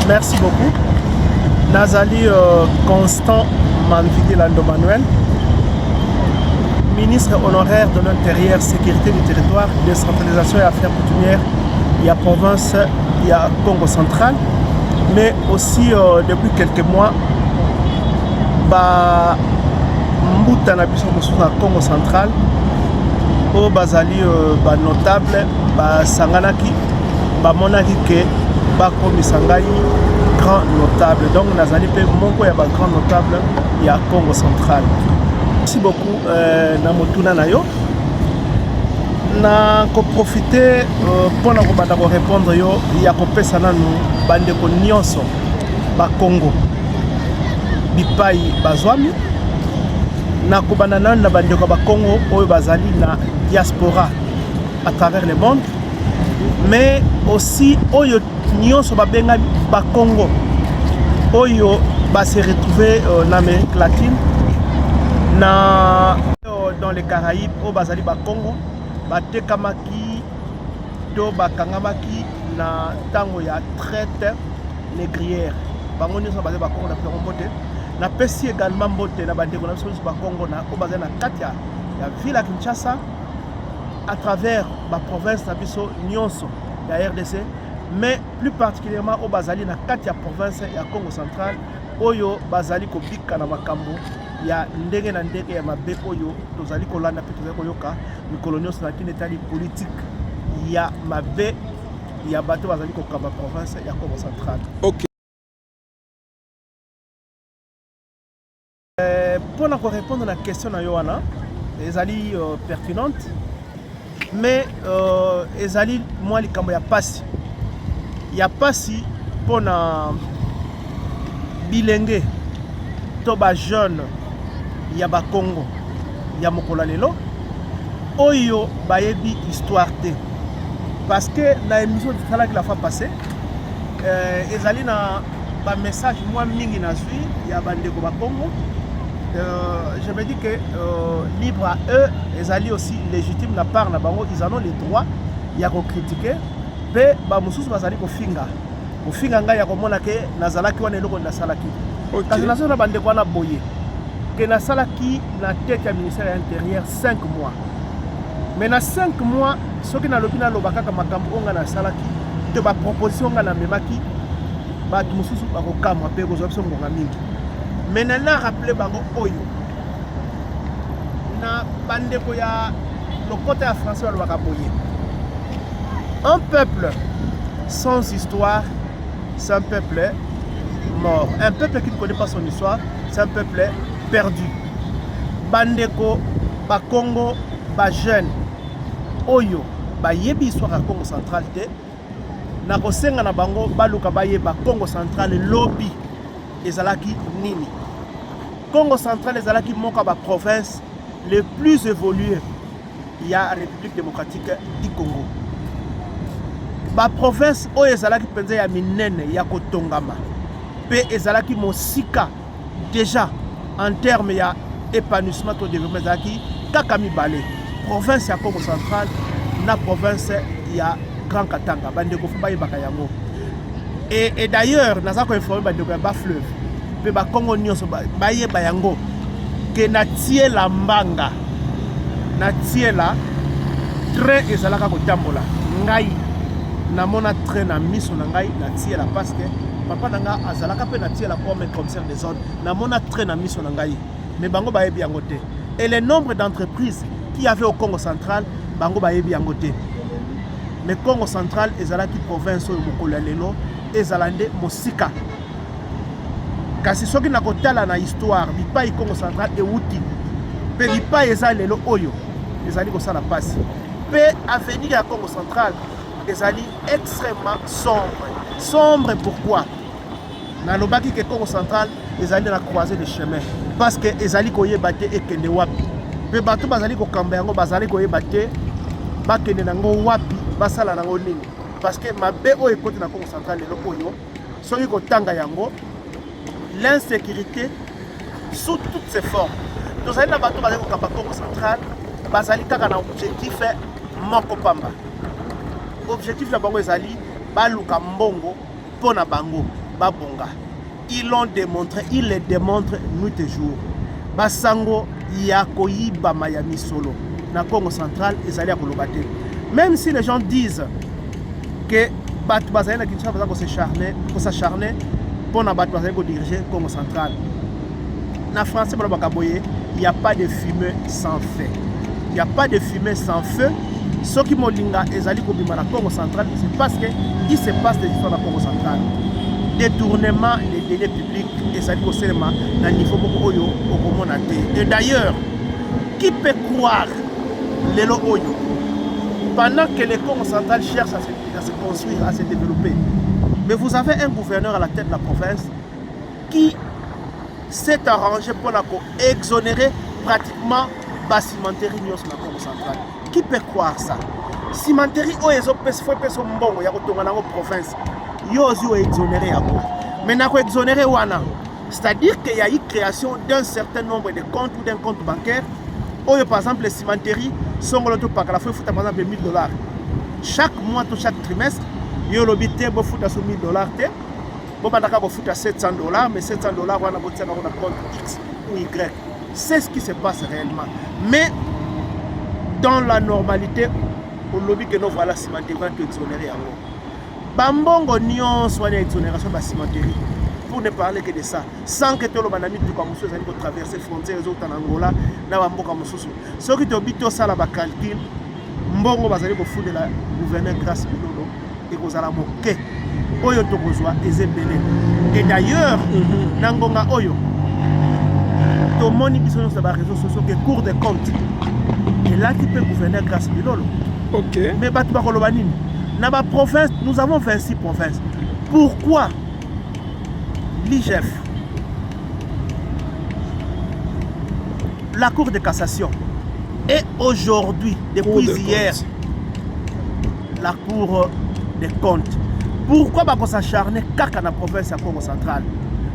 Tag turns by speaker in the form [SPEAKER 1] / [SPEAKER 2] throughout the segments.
[SPEAKER 1] Merci beaucoup. Nazali Constant Manvidi Lando Manuel, ministre honoraire de l'Intérieur, Sécurité du territoire, décentralisation et affaires coutumières, il y a province, il y a Congo central, mais aussi depuis quelques mois, Mbuta na biso na Congo central, au bazali notable, sanganaki, monaki ke komisangai grand notable. Donc nazali pe moko ya grand notable ya Congo central. Merci beaucoup na motuna na yo. Na ko profiter pour na ko banda ko répondre yo ya ko pesa nanu bande ko nyonso ba Congo. Bipai bazwami na ko banda nanu na bande ko ba Congo oyo bazali na diaspora à travers le monde, mais aussi oyo nyonso babenga ba Congo oyo ba se retrouver en Amérique latine dans les Caraïbes au bazali ba Congo batekamaki to bakangamaki na tango ya traite négrière bango nyonso bazali ba Congo na pe mbote na pesi également mbote na bandeko na biso ba Congo na o bazali na katia ya ville ya Kinshasa à travers la province na biso nyonso ya RDC, mais plus particulièrement au bazali na katia province ya Congo central oyo bazali ko bika na makambo ya ndenge na ndenge ya mabe oyo tozali kolanda pe tozali koyoka mikolo nyonso na kine tali politique ya mabe ya bato bazali kokamba province ya Congo central.
[SPEAKER 2] OK.
[SPEAKER 1] Pour nous répondre à la question na Yohana, ezali pertinente, mais ezali moi likambo ya pasi. Ya pasi pour na bilenge to ba jeune ya ba Congo ya mokolo lelo oyo bayebi histoire te, parce que na émission de travail la fois passée ezali na ba message moi mingi na zui ya bandeko ba Congo. Je me dis que libre à eux, ezali aussi légitime na part na bango, ils en ont le droit ya ko critiquer pe ba mususu bazali ko finga nga ya komona ke nazalaki wana eloko na salaki. Kasi na sala bandeko wana boye que na salaki na tête ya ministère de l'Intérieur 5 mois. Mais na 5 mois soki na lobi na lobaka ka makambo onga na salaki te ba proposition nga na memaki ba mususu ba ko kamwa pe ko zopso ngonga mingi. Mais nana rappelé bango oyo na bandeko ya le côté ya français wa lobaka boye. Un peuple sans histoire, c'est un peuple mort. Un peuple qui ne connaît pas son histoire, c'est un peuple perdu. Bandeko, ba Congo, ba jeune, oyo, ba yebi histoire à Congo central te. Na kosenga na bango, baluka ba yeba Congo central lobby ezalaki nini. Congo central ezalaki moka ba province les plus évoluées. Il y a la République démocratique du Congo. Ba province oyo ezalaki penza ya minene ya kotongama. Pe ezalaki mosika déjà en termes ya épanouissement au développement ezalaki kaka mibale. Province ya Congo central na province ya Grand Katanga bandeko fumba yebaka yango. Et d'ailleurs naza ko informer bandeko ya ba fleuve pe ba Congo nyonso ba yeba yango ke na tie la mbanga na tie la train ezalaka kotambola ngai na mona train na miso na ngai na tie la parce que papa nanga azalaka pe na tie la comme commissaire des zones na mona train na miso na ngai, mais bango ba yebi yango te. Et le nombre d'entreprises qui avait au Congo central bango ba yebi yango te. Mais Congo central ezalaki province oyo mokolo lelo ezalande mosika. Kasi soki na kotala na histoire bipai Congo central euti pe bipai eza lelo oyo ezali ko sala passe pe avenir ya Congo central ezali extrêmement sombre. Pourquoi? Na lobaki ke Congo central ezali na croiser de chemin parce que ezali ko yeba te ekende wapi pe bato bazali ko kamba yango bazali ko yeba te bakende nango wapi basala nango nini, parce que mabe oyo ekoti na Congo central lelo oyo soki ko tanga yango l'insécurité sous toutes ses formes. Nous allons na bato bazali ko kamba Congo central bazali kaka na objectif moko pamba. Objectif na bango ezali baluka mbongo pona bango. babonga. Ils l'ont démontré, ils le démontrent nuit et jour. Basango yakoyiba Miami solo. Na Congo central et à Kolobate. Même si les gens disent que Batu Bazaïna Kinshasa va s'acharner pour diriger Congo central. Na français, il n'y a pas de fumée sans feu. Il n'y a pas de fumée sans feu. Ce qui molinga ezali kobima na Congo central, c'est parce qu'il se passe des histoires dans Congo central. Détournement des deniers publics ezali koselema na niveau beaucoup oyo okomona te. Et d'ailleurs, qui peut croire lelo oyo pendant que le Congo central cherche à se construire, à se développer, mais vous avez un gouverneur à la tête de la province qui s'est arrangé pour exonérer pratiquement la cimenterie sur la Congo centrale. Qui peut croire ça? Cimenterie où ils ont fait son bon, il y a une province. Ils ont exonéré. Mais ils ont exonéré. C'est-à-dire qu'il y a eu création d'un certain nombre de comptes ou d'un compte bancaire. Où, par exemple, les cimenteries sont par exemple $1000. Chaque mois, chaque trimestre, ils ont obité $1000. Bon, il $700, mais $700, on a un compte X ou Y. C'est ce qui se passe réellement. Mais dans la normalité, on lobby que nous voilà cimenterie va exonérer. Bambongo nyon soit l'exonération de la cimenterie. Pour ne parler que de ça, sans que tout le monde ait traversé les frontières en Angola, na bamboka mosusu. Ce qui te obite ça la calcul, mbongo bazali ko fouler la gouverneur grâce bilolo et kozala moke. Oyo to kozwa ezebele. Et d'ailleurs, nangonga oyo to moni biso sur les réseaux sociaux que cours de compte. Et là qui peut gouverner grâce bilolo.
[SPEAKER 2] OK.
[SPEAKER 1] Mais batu ba koloba nini? Na ba province, nous avons 26 provinces. Pourquoi l'IGF, la Cour de cassation et aujourd'hui, depuis hier, la Cour des comptes, pourquoi on s'acharner dans la province à Congo central,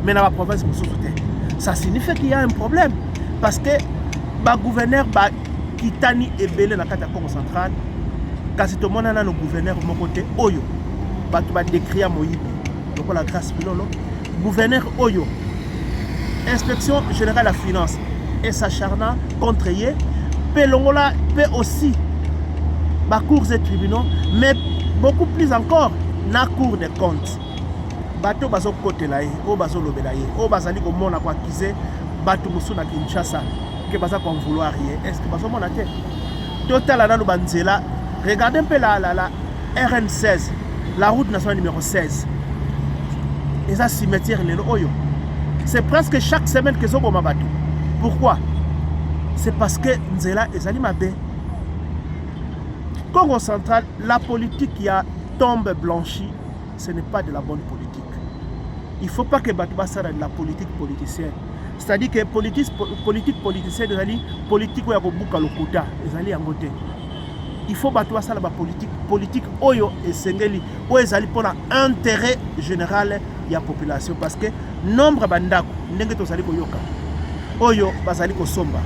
[SPEAKER 1] mais dans la province de Sousouté? Ça signifie qu'il y a un problème. Parce que le gouverneur Kitani est belé dans la Congo central, quand tout le monde a un gouverneur de mon côté, Oyo, tu vas décrire Moïbi, donc la grâce Bilolo. Gouverneur Oyo, inspection générale de la finance et s'acharnant contre eux, Pelongola peut aussi la cour des tribunaux, mais beaucoup plus encore la cour des comptes. Bato bazo côté là, o bazo lobelaye, o bazali ko mona ko accuser bato musu na Kinshasa que baza ko vouloir rien. Est-ce que bazo mona te? Total na no banzela, regardez un peu la RN16, la route nationale numéro 16. Et ça cimetière les Oyo. C'est presque chaque semaine que sont comme bateau. Pourquoi? C'est parce que Nzela et Zali Mabe. Congo central, la politique qui a tombe blanchie, ce n'est pas de la bonne politique. Il ne faut pas que Batouba soit de la politique politicienne. C'est-à-dire que politique politicienne, politique où il y a beaucoup de quota, Zali Angote. Il faut Batouba soit la politique Oyo et Sengeli, où ils allaient pour l'intérêt général de la population. Parce que nombre bandako, n'engue to sali ko yoka. Oyo bazali ko somba.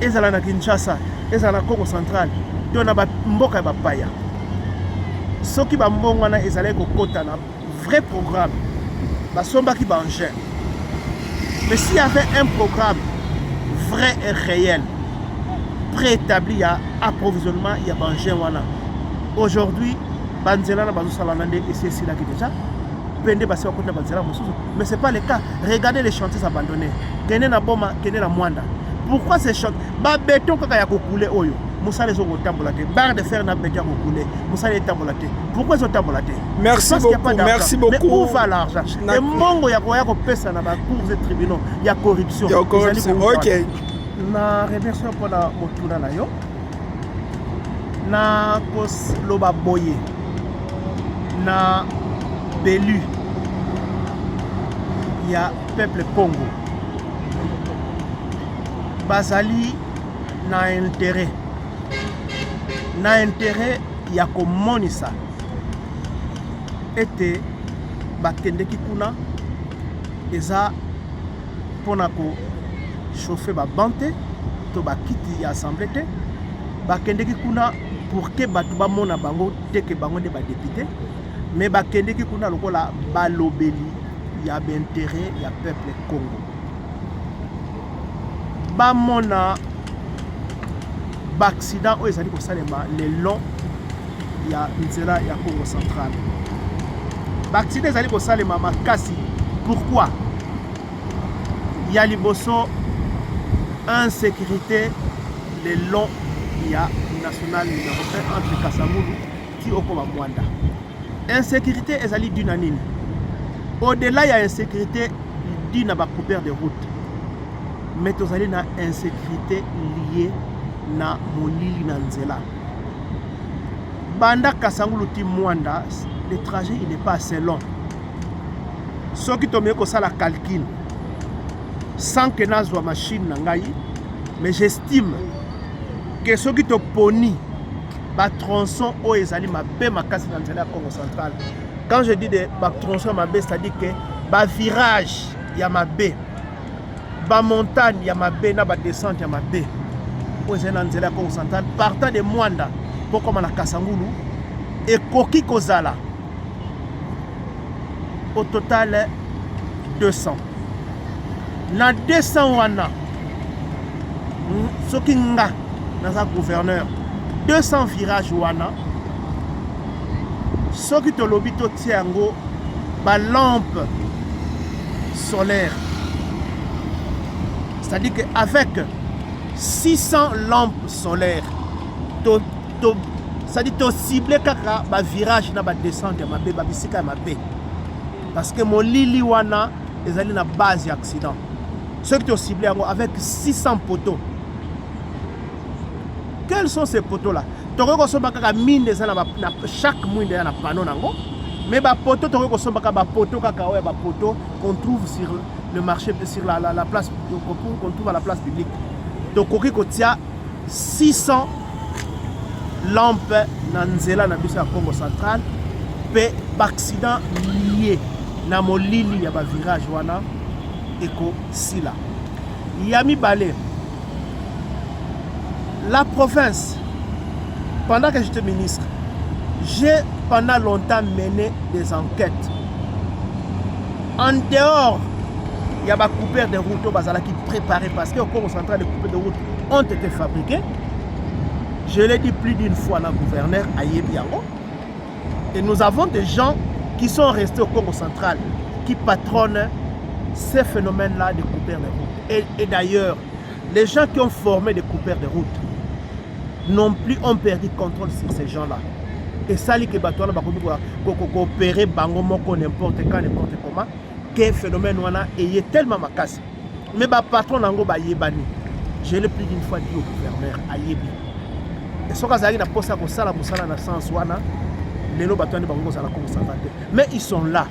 [SPEAKER 1] Ezala na Kinshasa, ezala na Congo central, to na ba mboka ba paya. Soki ba mbongo na ezala ko kota na vrai programme. Ba somba ki ba engin. Mais s'il y avait un programme vrai et réel, préétabli à approvisionnement, il y a ba engin wana. Aujourd'hui, banzela na bazo salanande et c'est là qui déjà mais ce n'est pas le cas. Regardez les chantiers abandonnés. Kene na boma, kene na mwanda. Pourquoi ces chantiers? Ba béton kaka ya kokoulé oyo. Moussa les ont tambolate. Barre de fer na béton kokoulé. Moussa les tambolate. Pourquoi ils ont tambolate?
[SPEAKER 2] Merci beaucoup. Merci beaucoup.
[SPEAKER 1] Mais où va l'argent? Et mongo ya koya ko pesa na ba cours de tribunaux. Il y a corruption.
[SPEAKER 2] OK.
[SPEAKER 1] Na remercie pour la motuna na yo. Na kos loba boye. Na Bélu, il y a peuple Congo. Bazali n'a intérêt. N'a intérêt, il y a comme monisa. Et bakende kikuna, eza ponako chauffer ba bante, to ba kiti ya assemblée te. Bakende kikuna pour que batuba mona bango te que bango de ba député. mais bakendeki kuna lokola balobeli ya d'intérêt ya peuple Congo. Bamona accident oyo ezali kosalema le long ya nzela ya Congo central. Accident ezali kosalema makasi. Pourquoi? Il y a liboso insécurité le long ya national numéro 1 entre Kasangulu qui okoma Mwanda. Insécurité ezali duna nini? Au-delà il y a insécurité duna ba coupure de route. Mais tozali na insécurité liée na molili na nzela. Banda Kasangulu ti Mwanda, le trajet il n'est pas assez long. Ce qui tombe comme ça la calcul sans que nazwa machine na ngai, mais j'estime que ce qui te poni ba tronçon o ezali mabe makasi na nzela ya Congo central. Quand je dis de ba tronçon mabe, c'est-à-dire que ba virage ya mabe, ba montagne ya mabe na ba descente ya mabe o ezali na nzela ya Congo central partant de Mwanda pour comme na Kasangulu et koki kozala au total 200. Na 200 wana soki nga naza gouverneur 200 virages wana soki tolobi totie yango ba lampe solaire, c'est-à-dire qu'avec 600 lampes solaires c'est-à-dire to ciblé kaka ba virage na ba descente ya mabe ba bisika ya mabe parce que mon lili wana ezali na base accident. Ceux qui ont ciblé avec 600 poteaux. Quels sont ces poteaux là? Toko ko somba kaka mine na chaque mine na panneau nango. Mais ba poteau toko ko somba kaka ba poteau kaka ouais ba poteau qu'on trouve sur le marché, sur la place qu'on trouve à la place publique. Toko ko tia 600 lampes na nzela na biso ya Congo central pe accident lié na molili ya ba virage wana eko sila. Yami Balé, la province, pendant que j'étais ministre, j'ai pendant longtemps mené des enquêtes. En dehors, il y a des coupeurs de route qui préparés parce que au Congo central, les coupeurs de route ont été fabriqués. Je l'ai dit plus d'une fois dans le gouverneur à Yebiango. Et nous avons des gens qui sont restés au Congo central, qui patronnent ces phénomènes-là de coupeurs de route. Et d'ailleurs, les gens qui ont formé des coupeurs de route non plus ont perdu contrôle sur ces gens-là. Et ça, les Kébatouana va coopérer n'importe quand, n'importe comment, que phénomène est tellement macasse. Mais le patron n'a pas yébani. Je l'ai plus d'une fois dit au gouverneur à Yébi. Et ce que j'ai posé à Kosala, Moussala, dans le sens où mais ils sont là.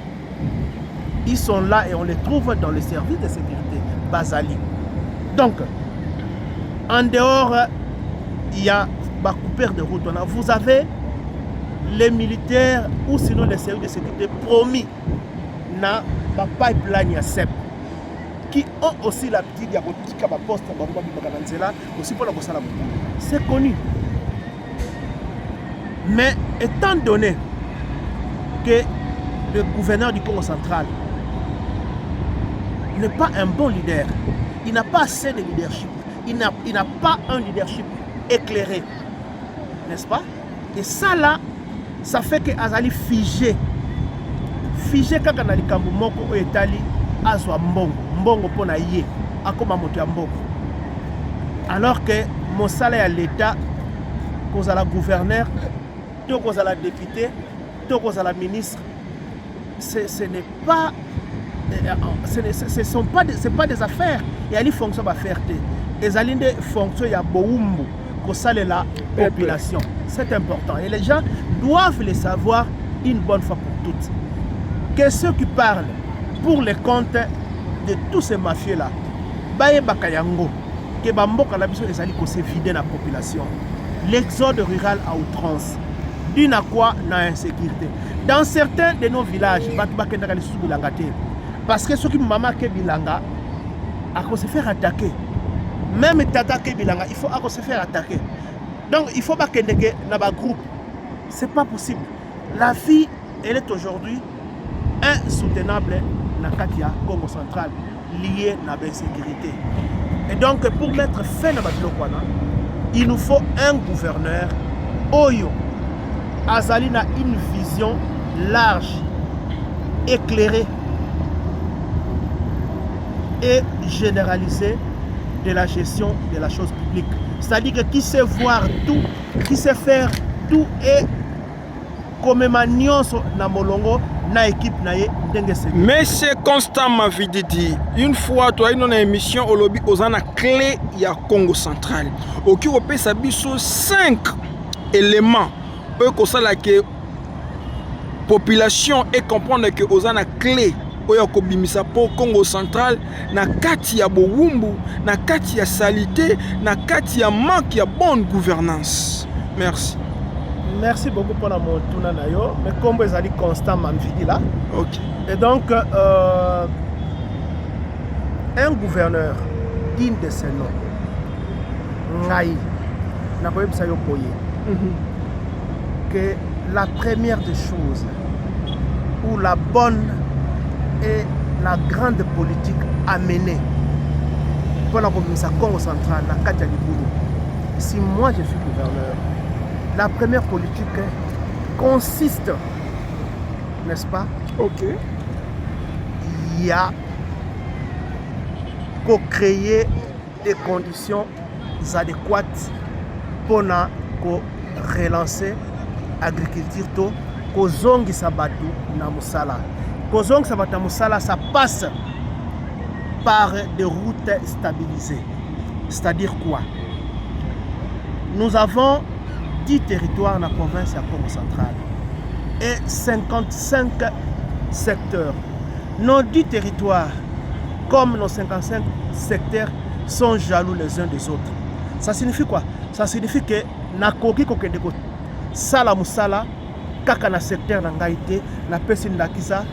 [SPEAKER 1] Ils sont là et on les trouve dans les services de sécurité Basali. Donc, en dehors, il y a des coupeurs de route. Vous avez les militaires ou sinon les services de sécurité promis na pipeline à CEP qui ont aussi la petite diabotique à poste aussi pour la Bossala. C'est connu. Mais étant donné que le gouverneur du Congo central n'est pas un bon leader, il n'a pas assez de leadership, il n'a pas un leadership éclairé, n'est-ce pas? Et ça là, ça fait que Azali figé kaka na likambo moko o etali azwa mbongo pona ye akoma moto ya mbongo, alors que mosala ya l'état kozala gouverneur to kozala député to kozala ministre, ce n'est pas c'est pas des affaires. Il y a des fonctions à faire. Et il y a des fonctions à faire la population. C'est important. Et les gens doivent le savoir une bonne fois pour toutes. Que ceux qui parlent pour les comptes de tous ces mafieux-là, que Bamboka la biso ezali ko se vider la population. L'exode rural à outrance. D'une à quoi na insécurité. Dans certains de nos villages, parce que ceux qui maman ke bilanga à se faire attaquer. Même tata ke bilanga, il faut à se faire attaquer. Donc il faut pas que na ba groupe. C'est pas possible. La vie elle est aujourd'hui insoutenable dans Katia, Congo central, liée à l'insécurité. Et donc, pour mettre fin à Babilokwana, il nous faut un gouverneur, Oyo, Azali a une vision large, éclairée et généralisée de la gestion de la chose publique. C'est-à-dire que qui sait voir tout, qui sait faire tout et comme Nyonso na molongo na équipe na ye ndengese.
[SPEAKER 2] Monsieur Constant Mavididi, une fois toi une émission au lobby aux ana clé ya Congo central. Oki opé sabiso 5 éléments que ça la que population et comprendre que aux ana clé oyo kobimisa po Congo central na kati ya bowumbu, na kati ya salité, na kati ya manque ya bonne gouvernance. Merci.
[SPEAKER 1] Merci beaucoup pour la montuna nayo, mais comme vous avez Constant Mamvidi là.
[SPEAKER 2] OK.
[SPEAKER 1] Et donc un gouverneur digne de ce nom. Ngai na koyeb sa yo boye. Que la première des choses ou la bonne et la grande politique à mener pour la communauté Congo central, la Katia Liboulou. Si moi je suis gouverneur, la première politique consiste, n'est-ce pas?
[SPEAKER 2] OK.
[SPEAKER 1] Il y a qu'à créer des conditions adéquates pour relancer l'agriculture, qu'aux zongi sabatu na musala. Kozong Sabata Moussala, ça passe par des routes stabilisées. C'est-à-dire quoi? Nous avons 10 territoires dans la province de Congo central et 55 secteurs. Nos 10 territoires, comme nos 55 secteurs, sont jaloux les uns des autres. Ça signifie quoi? Ça signifie que Nakoki Kokedeko Sala Moussala, Kaka na secteur Nangaïté, na Pessin Nakisa,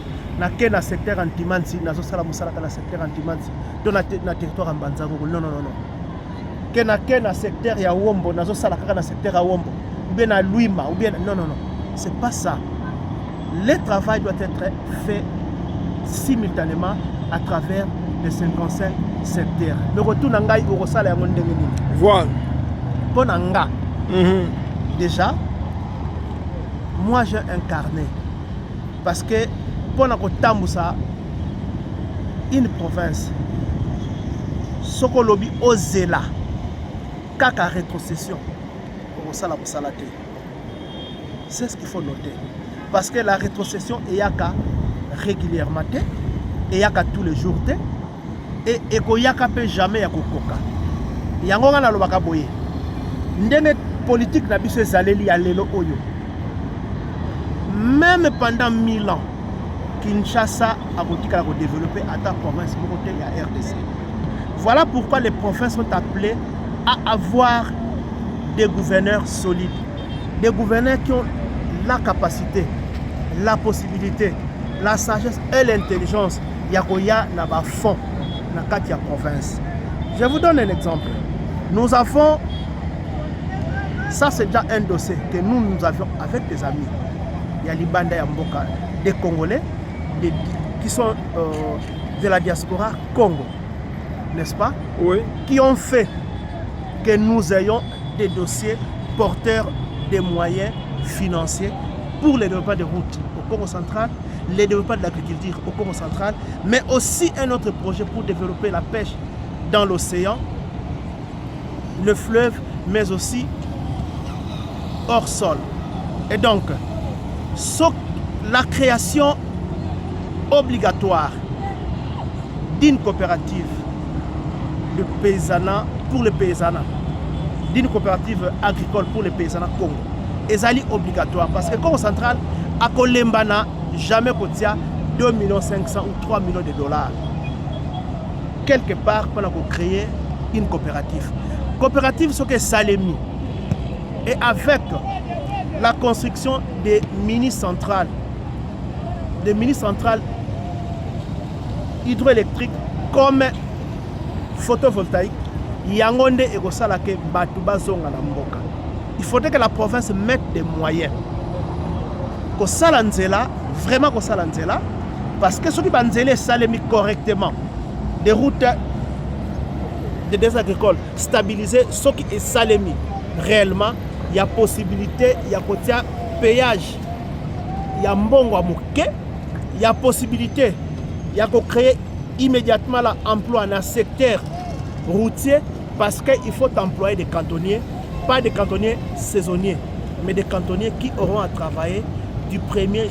[SPEAKER 1] na kena secteur antimansi na zo sala musala na secteur antimansi do na territoire en Banzango. Non. Kena secteur ya Wombo na zo sala kaka na secteur ya Wombo ou bien na Luima ou bien non. C'est pas ça. Le travail doit être fait simultanément à travers les 55 secteurs. Le retour nangai au sala ya ndenge nini.
[SPEAKER 2] Voilà.
[SPEAKER 1] Pour nanga. Déjà moi j'ai incarné parce que pour une province, Sokolobi Ozela, Kaka rétrocession, c'est ce qu'il faut noter. Parce que la rétrocession est yaka régulièrement, et yaka tous les jours, et yaka peut jamais yakokoka. Yangonga na lobaka boye. Ndenge politique na biso ezaleli ya lelo oyo. Même pendant 1000 ans, Kinshasa a développé à ta province et à RDC. Voilà pourquoi les provinces sont appelées à avoir des gouverneurs solides. Des gouverneurs qui ont la capacité, la possibilité, la sagesse et l'intelligence. Yakoya n'a pas fond dans la province. Je vous donne un exemple. Nous avons, ça c'est déjà un dossier que nous avions avec des amis. Il y a Libanda Yamboka, des Congolais, qui sont de la diaspora Congo, n'est-ce pas?
[SPEAKER 2] Oui.
[SPEAKER 1] Qui ont fait que nous ayons des dossiers porteurs des moyens financiers pour le développement des routes au Congo central, le développement de l'agriculture au Congo central, mais aussi un autre projet pour développer la pêche dans l'océan, le fleuve, mais aussi hors sol. Et donc, la création obligatoire d'une coopérative de paysanat pour le paysanat, d'une coopérative agricole pour le paysanat Congo, est obligatoire parce que Congo central a Kolembana jamais cotia 2 500 000 ou 3 millions de dollars quelque part pour créer une coopérative. Coopérative ce que Salemi et avec la construction des mini-centrales hydroélectriques comme photovoltaïque, Yangonde et Gosalake Batuba Zonga il faudrait que la province mette des moyens. Kosalanzela vraiment comme ça là parce que ceux qui banzele salemi correctement des routes de des agricoles stabilisées ceux qui est salemi réellement il y a possibilité il y a côté péage il y a mbongo à mouké il y a possibilité il y a créer immédiatement l'emploi dans le secteur routier parce qu'il faut employer des cantonniers, pas des cantonniers saisonniers, mais des cantonniers qui auront à travailler du 1er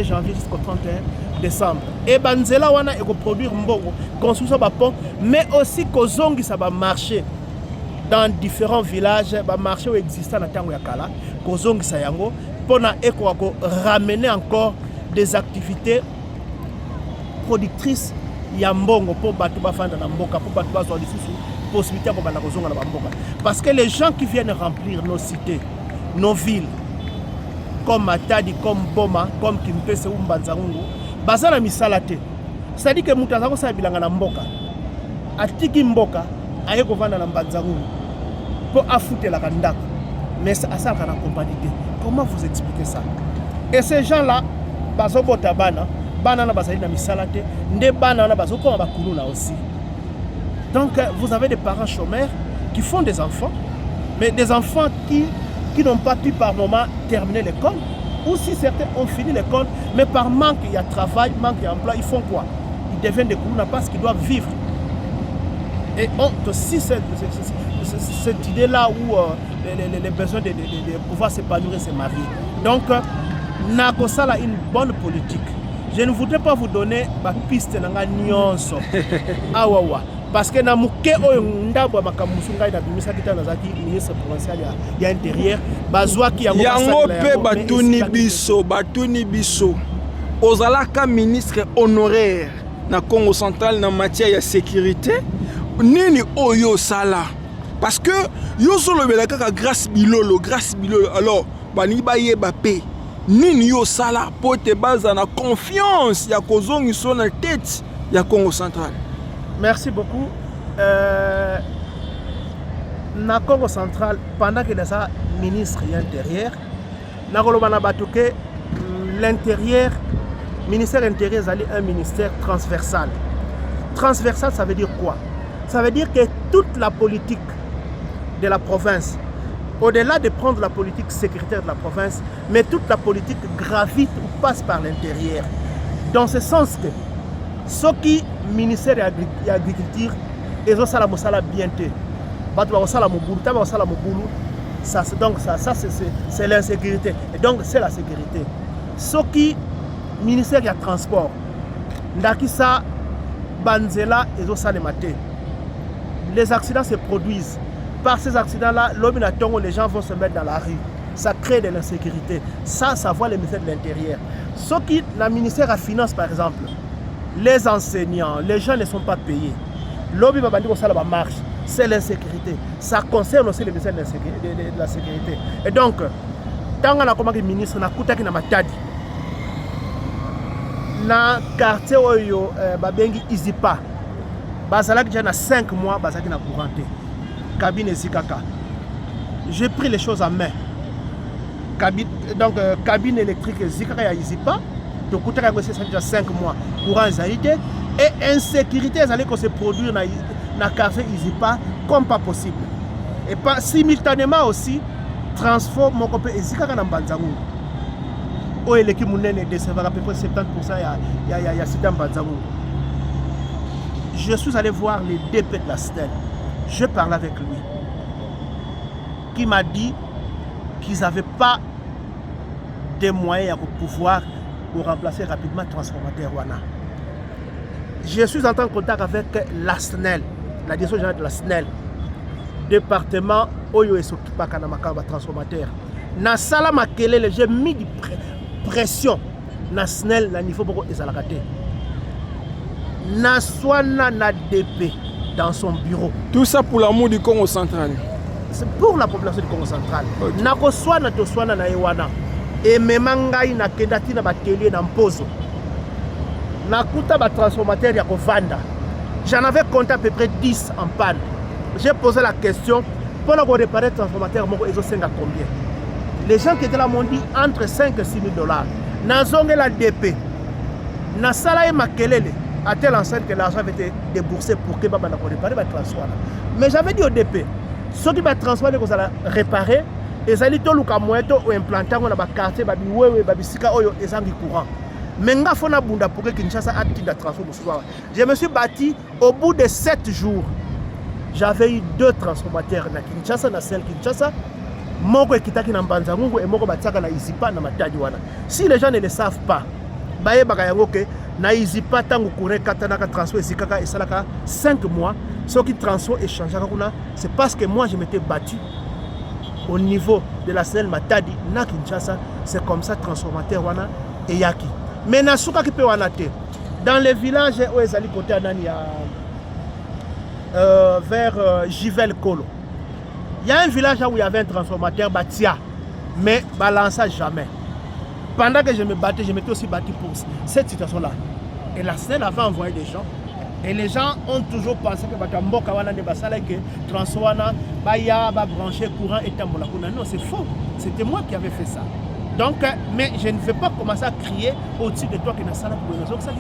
[SPEAKER 1] janvier jusqu'au 31 décembre. Et banzela wana eko produire mbongo, construire ba pont, mais aussi kozongi ça va marcher dans différents villages, ba marché existant na tango ya kala, kozongi ça yango pona eko ramener encore des activités productrices ya mbongo pour batu bafanda na mboka pour batu bazwa lisusu possibilité ko bana kozonga na mboka parce que les gens qui viennent remplir nos cités nos villes comme Matadi comme Boma comme Kimpese ou Mbanzangungu bazana misala te c'est-à-dire que mutu azako sa bilanga na mboka atiki mboka aye ko vanda na Mbanzangungu pour afutela kandako mais ça ça kana compagnie. Comment vous expliquez ça? Et ces gens là bazobota bana banana bazali na misala te nde banana bazokoma bakuluna aussi. Donc vous avez des parents chômeurs qui font des enfants mais des enfants qui n'ont pas pu par moment terminer l'école ou si certains ont fini l'école mais par manque il y a travail manque il y a emploi ils font quoi? Ils deviennent des kuluna parce qu'ils doivent vivre. Et aussi cette idée là où les besoins de pouvoir s'épanouir et se marier. Donc nakosala une bonne politique. Je ne voudrais pas vous donner ma piste nanga nyonso. Awawa. Parce que na muke oyo ndabo makamusunga ina bimisa kita nazaki ministre provincial ya intérieur bazwa ki
[SPEAKER 2] yango pe batuni biso ozalaka ministre honoraire na Congo central na matière ya sécurité nini oyo sala parce que yo solo belaka ka grâce bilolo alors bani bayeba pe nini yo sala po te baza na confiance ya kozongi so na tête ya Congo central.
[SPEAKER 1] Merci beaucoup. Na Congo central pendant que les ministres intérieur na kolobana batuke l'intérieur ministère intérieur est un ministère transversal. Transversal ça veut dire quoi? Ça veut dire que toute la politique de la province au-delà de prendre la politique sécuritaire de la province, mais toute la politique gravite ou passe par l'intérieur. Dans ce sens que ce qui ministère de l'agriculture et ça la mosala bientôt. Donc ça c'est l'insécurité et donc c'est la sécurité. Ce qui ministère de transport ndakisa banzela et ça les accidents se produisent. Par ces accidents-là, les gens vont se mettre dans la rue. Ça crée de l'insécurité. Ça voit les ministères de l'Intérieur. Ce qui, le ministère de la Finance, par exemple, les enseignants, les gens ne sont pas payés. L'objet de marche, c'est l'insécurité. Ça concerne aussi les ministères de la sécurité. Et donc, tant qu'on a comme ministre, on a coupé na Matadi. Na quartier où babengi Izipa, bazalaki déjà na 5 mois, bazalaki na couranté. Cabine Zikaka. J'ai pris les choses en main. Cabine électrique Zikaka ya Izipa. Donc, c'est déjà 5 mois. Courant Zaïde. Et insécurité, elle se produire dans le quartier Izipa comme pas possible. Et pas simultanément aussi, transforme mon copé Zikaka dans Mbanzangungu. Où est l'équipe mounene décevra à peu près 70% il y a Sida Mbanzangungu. Je suis allé voir les DP de la SNEL. Je parlais avec lui, qui m'a dit qu'ils n'avaient pas de moyens pour pouvoir remplacer rapidement le transformateur Wana. Je suis en contact avec la SNEL, la direction générale de la SNEL, département Oyo et Sokipa Kanamaka transformateur. Na Salama Kelele, j'ai mis de pression na SNEL na niveau beaucoup de Zalakate. Na Swana na DP. Dans son bureau.
[SPEAKER 2] Tout ça pour l'amour du Congo central.
[SPEAKER 1] C'est pour la population du Congo central. Nako swana to swana na ewana. Et memangai na kendati na batelier na mpozo. Nakuta ba transformateur ya kovanda. J'en avais compté à peu près 10 en panne. J'ai posé la question pour réparer le transformateur moko ezo senga combien. Les gens qui étaient là m'ont dit entre 5 et 6 000 $. nazonge la DP na sala et makelele à telle enseigne que l'argent avait été déboursé pour que baba na ko réparer ba transfert. Mais j'avais dit au DP ceux qui va transférer ko ça réparer ezali to luka moeto o implanter na ba quartier ba biwewe ba bisika oyo ezangi courant. Mais nga fona bunda pour que Kinshasa a dit de transfert au soir. Je me suis bâti au bout de 7 jours. J'avais eu 2 transformateurs na Kinshasa na celle Kinshasa. Moko ekitaki na Mbanza Mungu et moko bataka na Izipa na Matadi wana. Si les gens ne le savent pas, baye baka yango ke na Izipa tango courant katana ka transfert zikaka et salaka 5 mois. Ce qui transfert échangeaka kuna, c'est parce que moi je m'étais battu au niveau de la selle Matadi na Kinshasa. C'est comme ça transformateur wana et yaki. Mais na suka ki pe wana te. Dans les villages où ezali côté anani vers Givel Kolo. Il y a un village où il y avait un transformateur Batia, mais balança jamais. Pendant que je me battais, je m'étais aussi battu pour cette situation-là. Et la scène avait envoyé des gens. Et les gens ont toujours pensé que Batamboka wana de basala que transformateur baya ba brancher courant et tambola. Non, c'est faux. C'était moi qui avais fait ça. Donc, mais je ne vais pas commencer à crier au-dessus de toi que na sala pour ça.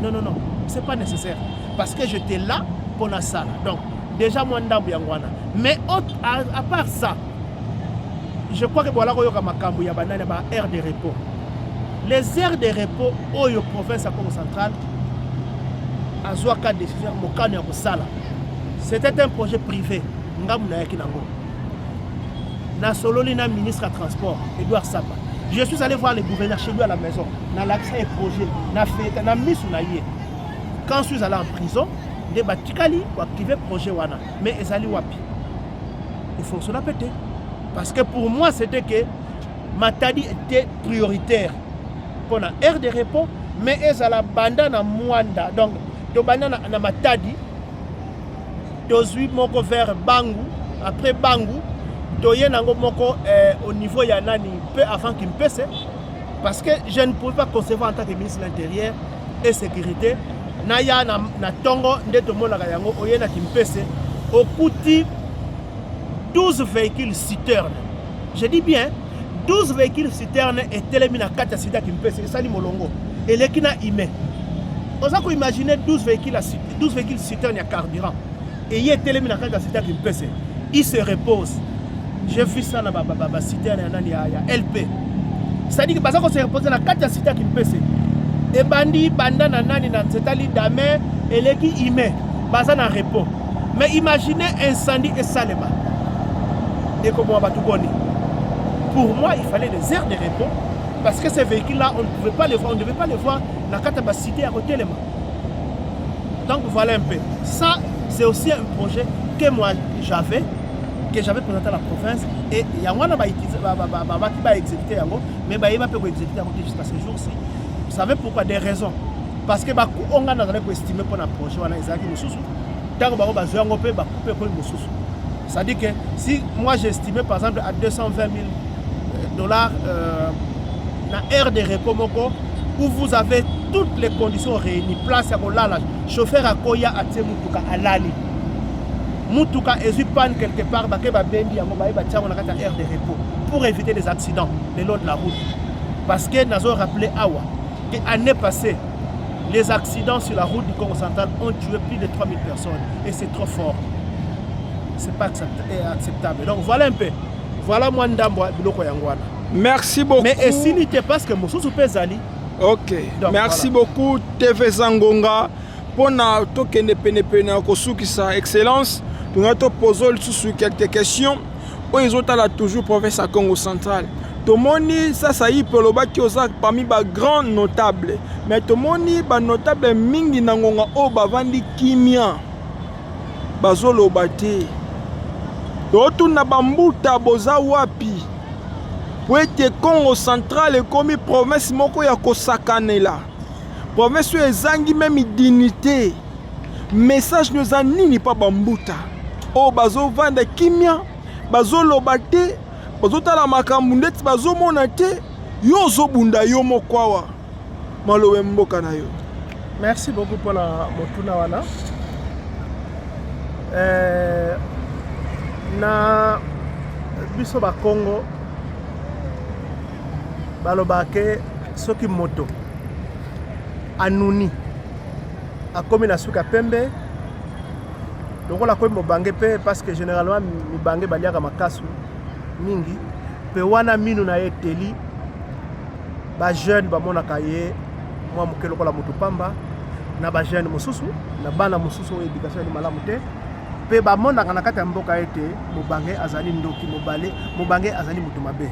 [SPEAKER 1] Non, non, non, c'est pas nécessaire. Parce que j'étais là pour la sala. Donc, déjà moi ndambu yangwana. Mais à part ça, je crois que voilà koyoka makambu ya banane ba aire de repos. Les aires de repos oyo province à Congo central azwaka décision mokano ya kosala. C'était un projet privé. Ngamu na yaki nango. Na sololi na ministre à transport Edouard Saba. Je suis allé voir le gouverneur chez lui à la maison. Na l'accès projet, na fait, na mis na yé. Quand je suis allé en prison, de batikali pour activer projet wana. Mais ezali wapi. Il faut se la péter. Parce que pour moi, c'était que Matadi était prioritaire pour la aire de repos, mais ezala banda na Mwanda. Donc, de banda na Matadi, dozui moko vers Bangu, après Bangu, doye nango moko au niveau ya nani peu avant qu'il me pèse. Parce que je ne pouvais pas concevoir en tant que ministre de l'Intérieur et Sécurité. Naya na tongo ndeto mona yango oyena kimpese okuti 12 véhicules citernes. Je dis bien 12 véhicules citernes et télémina 4 sida kimpese sali molongo et lekina ime. Osa ko imaginer 12 véhicules citernes à carburant et y télémina 4 sida kimpese. Il se repose. J'ai vu ça na ba citerne ya LP. Ça dit que parce qu'on se repose na 4 sida kimpese. Et bandi banda na nani na nzetali dame eleki ime baza na repos. Mais imaginez incendie et salema. Et comment on va tout bonner. Pour moi, il fallait des aires de repos parce que ces véhicules-là, on ne pouvait pas les voir, on ne devait pas les voir dans la capacité à côté. Donc voilà un peu. Ça, c'est aussi un projet que moi j'avais présenté à la province et il y a un qui va exécuter, mais il va pas exécuter jusqu'à ce jour-ci. Vous savez pourquoi? Des raisons. Parce que on a estimé pour un projet, on a c'est-à-dire que si moi j'estimais par exemple à 220 000 dollars dans aire de repos où vous avez toutes les conditions réunies, place à Bolala, chauffeur à Koya à Tsemutuka à Lali. Mutuka et panne quelque part, on a aire de repos pour éviter des accidents le long de la route. Parce que nous avons rappelé Awa. L'année passée, les accidents sur la route du Congo central ont tué plus de 3000 personnes. Et c'est trop fort. C'est pas acceptable. Donc voilà un peu. Voilà moi Ndambwa Biloko Yangwana.
[SPEAKER 2] Merci beaucoup.
[SPEAKER 1] Mais et s'il n'était pas que Moussou Pezali.
[SPEAKER 2] Ok. Donc, merci voilà. Beaucoup TV Zangonga. Pour na tokende pene kosuki sa excellence. Pour nous poser sur quelques questions. Ils ont toujours province à Congo central. Tomoni ça y peut le bâti parmi les grands notables. Mais tomoni ba notable mingi nangonga o bavandi kimia. Bazolo bate. Totu na bambuta boza wapi. Pour être Congo central et comme province moko ya kosakanela. Province ezangi même dignité. Message nous anini pas bambuta. O bazo vanda kimia, bazolo bate. Bazotala makambu ndeti bazomona te yo zobunda yo mokwawa malowe mboka na yo.
[SPEAKER 1] Merci beaucoup pour la motuna wana. Na biso ba Congo balobake soki moto anuni akomi na suka pembe lokola komi mobange pe parce que généralement mibange baliaka makasu mingi pe wana minu na ye teli ba jeune bamonaka ye mwa moke lokola moto pamba na ba jeune mosusu na bana mosusu oyo éducation ni malamu te pe bamonaka na kati ya mboka ete mobange azali ndoki mobange azali moto mabe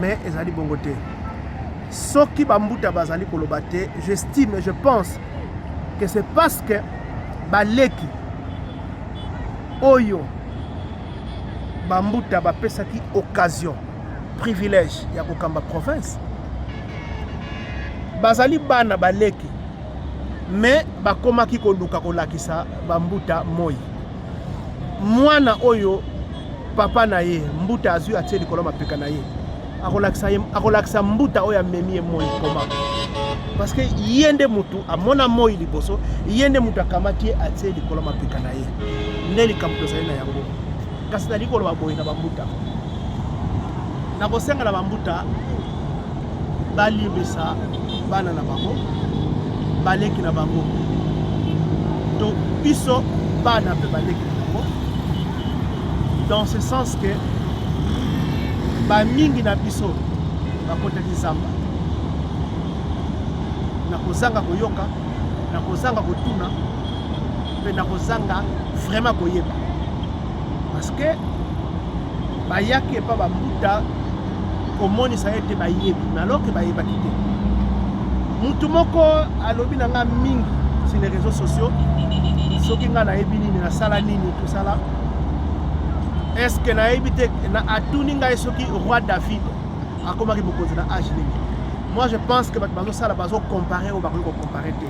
[SPEAKER 1] mais ezali bongo te soki bambuta bazali koloba te j'estime et je pense que c'est parce que baleki oyo bambuta bapesaki occasion privilège ya kokamba province bazali bana baleki mais bakomaki koluka kolakisa bambuta moi mwana oyo papa na ye mbuta azwi atie likolo mapeka na ye akolakisa mbuta oyo amemi ye moi koma parce que yende mutu amona moi liboso yende mutu akamati ye atie likolo mapeka na ye nde likambo tozali na yango kasi na likolo baboyi na bambuta na kosenga na bambuta balimbisa bana na bango baleki na bango to biso bana pe baleki na bango dans ce sens que bamingi na biso bakotaki zamba na kozanga koyoka na kozanga kotuna pe na kozanga vraiment koyeba parce que bayaki epa bambuta komonisa ete bayebi mais alors que bayebaki te mutu moko alobi na nga mingi sur les réseaux sociaux soki nga nayebi nini nasala nini tosala est-ce que nayebi te na atuni ngai soki roi David akomaki mokonzi na age nini. Moi je pense que bazosala bazocompare oyo bakoki kocompare te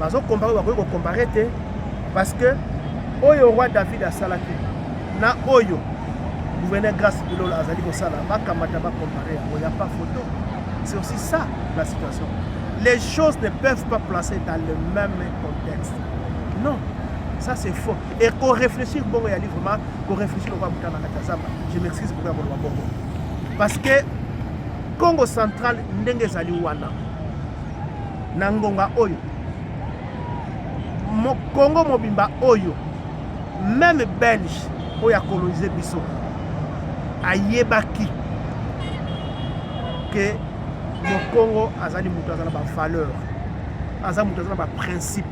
[SPEAKER 1] bazocompare oyo bakoki kocompare te parce que oyo roi David asalaki na oyo gouverneur Grace Bilolo azali kosala bakamata bacompare yango, il n'y a pas photo. C'est aussi ça la situation. Les choses ne peuvent pas placer dans le même contexte. Non, ça c'est faux. Et qu'on réfléchisse, bon, il y a vraiment qu'on réfléchisse au Rwanda na Katazamba. Je m'excuse pour le Bongo. Parce que Congo central ndenge zali wana. Nangonga oyo. Congo mobimba oyo. Même Belge oyo a colonisé biso. Ayebaki que mon Congo azali mutu azala ba valeur, azali mutu azala ba principe,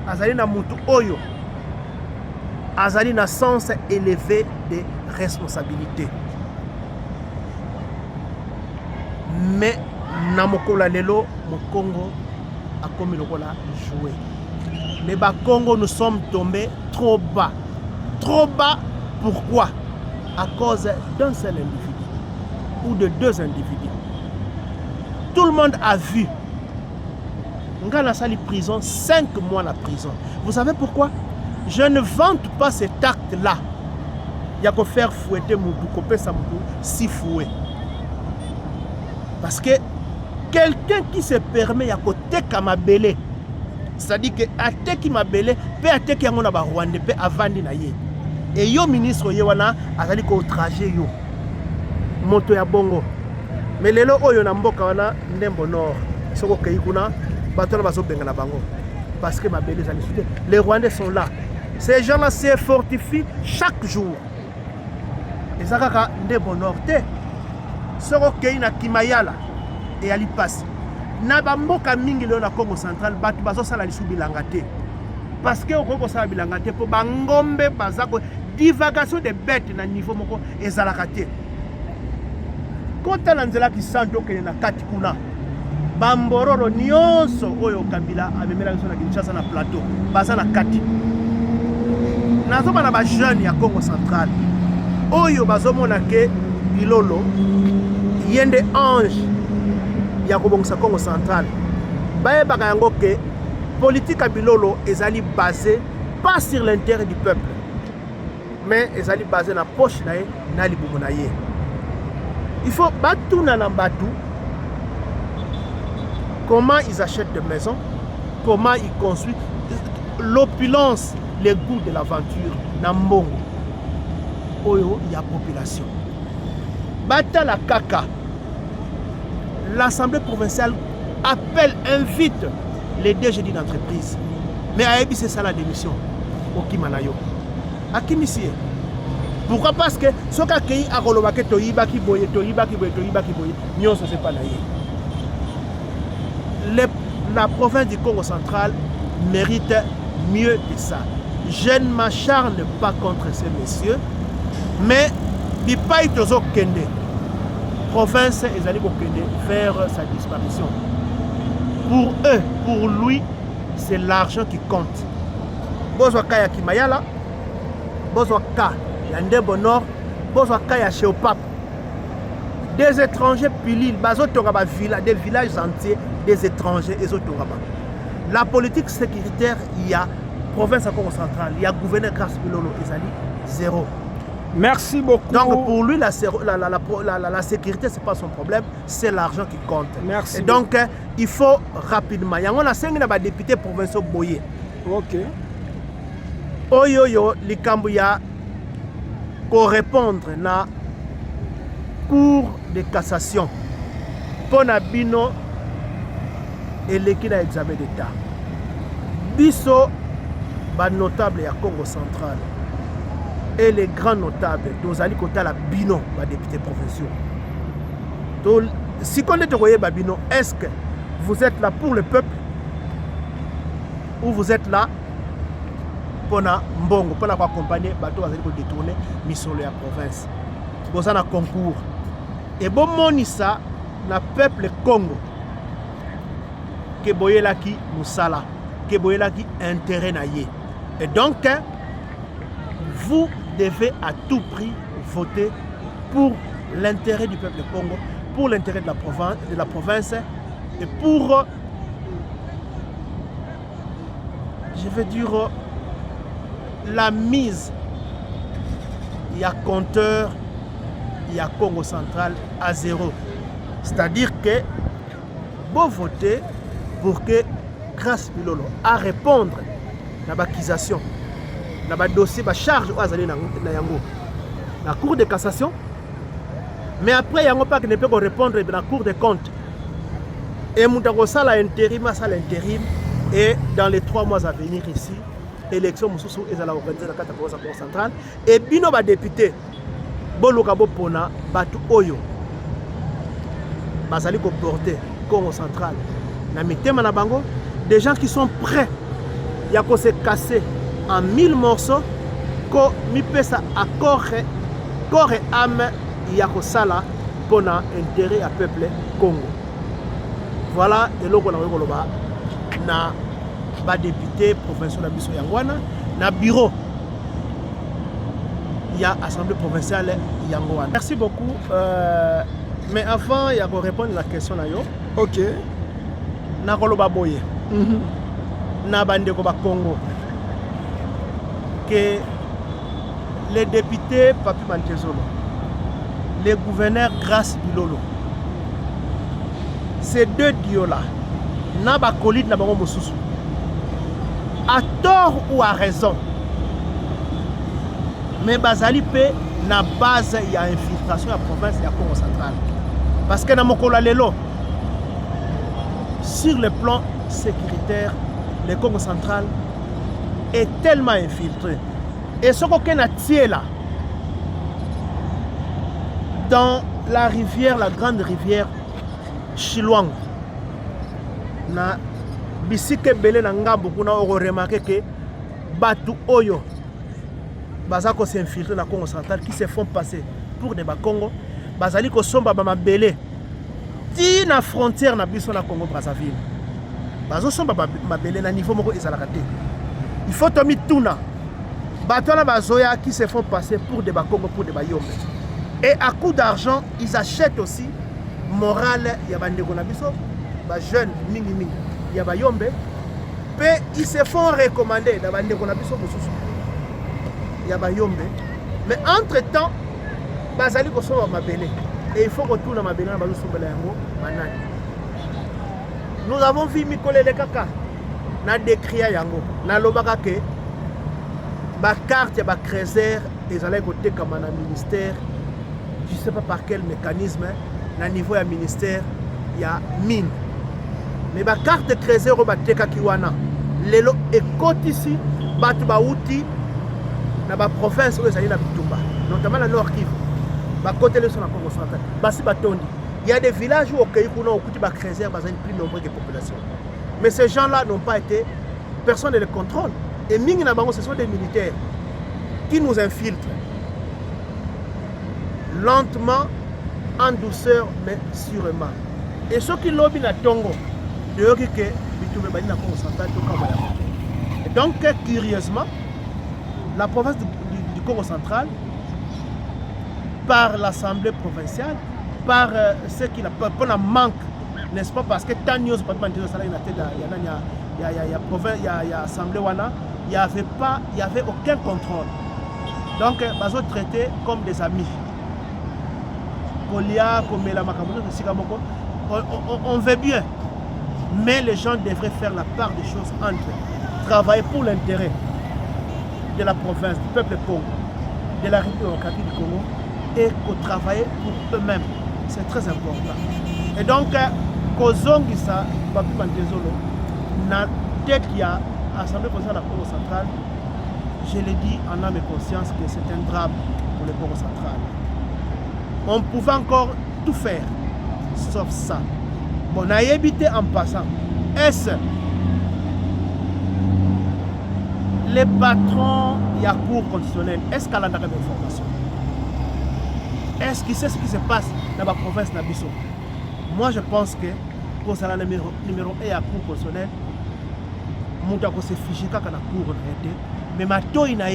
[SPEAKER 1] azali na mutu oyo, azali na sens élevé de responsabilité. Mais na mokola lelo, mon Congo a comme lokola joué. Mais ba Congo nous sommes tombés trop bas. Trop bas, pourquoi? À cause d'un seul individu ou de deux individus. Tout le monde a vu. Ngana Sali prison, 5 mois la prison. Vous savez pourquoi? Je ne vante pas cet acte-là. Il y a qu'à faire fouetter Moudou, couper sa Moudou, si fouet. Parce que quelqu'un qui se permet, il y a côté Kamabele. C'est-à-dire que à qui m'a belé, peut à qui a mon Rwanda, peut avant d'y et yo ministre yewana azali ko trajet yo moto ya bongo mais lelo oyo na mboka wana ndembo nord soko kei kuna bato na bazo benga na bango parce que ma belle les Rwandais sont là, ces gens là se fortifient chaque jour et ça kaka ndembo nord te soko kei na Kimayala et ali passe na bamboka mingi lelo na Congo central bato bazo sala lisubilanga te parce que on sala bilanga te po bangombe bazako divagation de bêtes na niveau moko ezalaka te. Quand on a qui santo que na kati kuna bambororo nyonso oyo Kabila amemela biso na Kinshasa na plateau baza na kati nazomona ba jeune ya Congo central oyo bazomona ke Bilolo yende ange ya kobongisa Congo central bayebaka yango ke politique à Bilolo ezali basée pas sur l'intérêt du peuple mais ezali basé na poche na ye na libumu na ye. Il faut battre na batu comment ils achètent des maisons, comment ils construisent, l'opulence, les goûts de l'aventure na mbongo oyo ya population. Bata la kaka l'Assemblée provinciale appelle, invite les DG d'entreprise. Mais Aebi, c'est ça la démission. Okimanayo. Akimisie. Pourquoi? Parce que ce qui a colobake toyiba ki boye, non, ça c'est pas naïe. La province du Congo central mérite mieux que ça. Je ne m'acharne pas contre ces messieurs, mais Bipaï Tozo Kende, province et allés vers sa disparition. Pour eux, pour lui, c'est l'argent qui compte. Bozwaka ya Kimayala, Bozwaka ya Ndebo Nord, Bozwaka ya Cheopap. Des étrangers pilil, des villages entiers, des étrangers et autres. La politique sécuritaire, il y a province à Congo central, il y a gouverneur Grâce Bilolo, Ezali, zéro.
[SPEAKER 2] Merci beaucoup.
[SPEAKER 1] Donc pour lui, la sécurité, ce n'est pas son problème, c'est l'argent qui compte.
[SPEAKER 2] Merci.
[SPEAKER 1] Et donc, il faut rapidement. Il y a 5 députés provinciaux Boye.
[SPEAKER 2] Ok.
[SPEAKER 1] Oyoyo, Likambouya, pour répondre na Cour de cassation. Pour Nabino et l'équipe d'examen d'État. Bisso, notable à Congo central. Et les grands notables, Dozali Kotala Bino, députés provinciaux. Si on est Babino, est-ce que vous êtes là pour le peuple ou vous êtes là pour Mbongo, pour accompagner bateau à détourner mission de la province? Vous avez un concours. Et bon, monisa, le peuple Congo, que boyela ki musala, que boyela ki intérêt naïe. Et donc, vous devez à tout prix voter pour l'intérêt du peuple Congo, pour l'intérêt de la province et pour, je veux dire, la mise, il y a compteur, il y a Congo central à zéro. C'est-à-dire que vous votez pour que Grâce Bilolo à répondre à l'accusation, à la dossier, à la charge à la Cour de cassation. Mais après, il n'y a pas qui ne peut répondre à la Cour des comptes. Et Moutagosa l'intérim, ça l'intérim. Et dans les 3 mois à venir ici, l'élection Moussoussou est à l'organisation de la Congo centrale. Et Bino va député, Bolokabo Pona, Batu Oyo, Basali ko porter Congo central. Na mitema na bango, des gens qui sont prêts à se casser en 1000 morceaux, ko mi pesa à corps et âme, ya ko sala pona intérêt à peuple Congo. Voilà et loko na koloba na ba député provincial na biso yangwana na bureau il y a assemblée provinciale yangwana. Merci beaucoup. Mais avant il y a pour répondre à la question na yo.
[SPEAKER 2] Ok.
[SPEAKER 1] Na koloba boye. Na bande ko ba Congo. Que les députés Papi Mantezolo, les gouverneurs Grâce Bilolo, ces deux dios-là, n'a pas collé de la banque Moussoussou. À tort ou à raison. Mais Bazali P, na base, il y a infiltration à la province et à Congo central. Parce que dans mon Lelo, sur le plan sécuritaire, le Congo central est tellement infiltré. Et ce qu'on a tiré là, dans la rivière, la grande rivière Chilwang, na bisike belé na ngambo kuna oko remarqué que Batu Oyo bazako s'infiltrer dans le Congo central qui se font passer pour des Bakongo, bazali ko somba ba mabele ti na frontière na biso na Congo Brazzaville. Bazo somba ba mabele na niveau moko ezalaka te. Il faut tomi tuna. Batona bazoya qui se font passer pour des Bakongo, pour des Bayombe. Et à coup d'argent, ils achètent aussi morale ya bandeko na biso, ba jeune mingi mingi ya Bayombe, pe ils se font recommander na bandeko na biso mosusu ya Bayombe. Mais entre-temps, bazali ko so mabele et il faut retourner mabele na bazo sombela yango banani. Nous avons vu Mikole le kaka na décria yango na lobaka ke ba carte ba creuser et allait côté comme un ministère, je ne sais pas par quel mécanisme, à niveau du ministère ya mine. Mais ba carte de trésor bateka kiwana lelo ekotisi batu bauti na ba province oyo ezali na bitumba, notamment la Nord Kivu. Ba côté le sur la Congo centrale. Basi batondi. Il y a des villages où au Pays kuna okuti ba trésor bazali plus nombreux que population. Mais ces gens-là n'ont pas été, personne ne les contrôle. Et mingi na bango ce sont des militaires qui nous infiltrent. Lentement, en douceur, mais sûrement. Et ceux qui lobby na Tongo, de eux qui bitumba bani na Congo centrale to kama ya. Et donc curieusement, la province du Congo central, par l'Assemblée provinciale, par ceux qui la manque, n'est-ce pas, parce que tant de pas de il y a Assemblée wana, il n'y avait aucun contrôle. Donc, ils sont traités comme des amis. On veut bien, mais les gens devraient faire la part des choses entre eux, travailler pour l'intérêt de la province, du peuple Congo, de la République démocratique du Congo, et travailler pour eux-mêmes. C'est très important. Et donc, Kozongisa, Babi Mandezolo, na tête qu'il y a Assemblée provinciale de la Congo centrale, je le dis en âme et conscience que c'est un drame pour le Congo central. On pouvait encore tout faire, sauf ça. Bon, on a évité en passant. Est-ce les patrons de la Cour constitutionnelle, est-ce qu'elle a des informations? Est-ce qu'il sait ce qui se passe dans la province de Nabiso? Moi, je pense que pour ça, le numéro 1 à la Cour constitutionnelle, Moutako se fiché quand la Cour était. Mais Mato il n'a pas.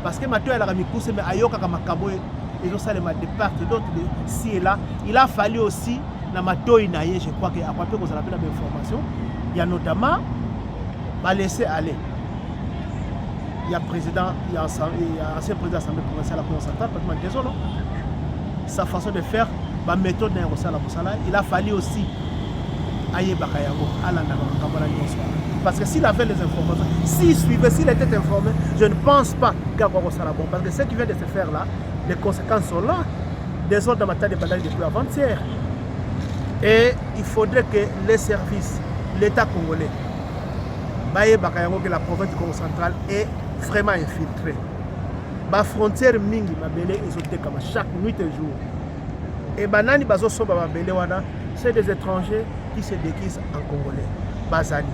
[SPEAKER 1] Parce que Mato il a mis cousse, mais Ayoka Kamakabo et donc ça les départ et d'autres si et là. Il a fallu aussi dans Mato il n'a pas. Je crois qu'à quoi qu'on a appelé l'information, il y a notamment va laisser aller. Il y a président, il y a ancien président de l'Assemblée provinciale à la Congo centrale, désolé. Sa façon de faire, ma méthode n'est pas. Il a fallu aussi aïe Bakayago, parce que s'il avait les informations, s'il suivait, s'il était informé, je ne pense pas qu'il y a bon. Parce que ce qui vient de se faire là, les conséquences sont là. Des ordres de bataille de bataille depuis avant-hier. Et il faudrait que les services, l'État congolais, Baye Bakayango, que la province du Congo central est vraiment infiltrée. La frontière mingi mabele ezote comme chaque nuit et jour. Et banani bazo soba mabele wana, c'est des étrangers qui se déguisent en congolais. Bazali.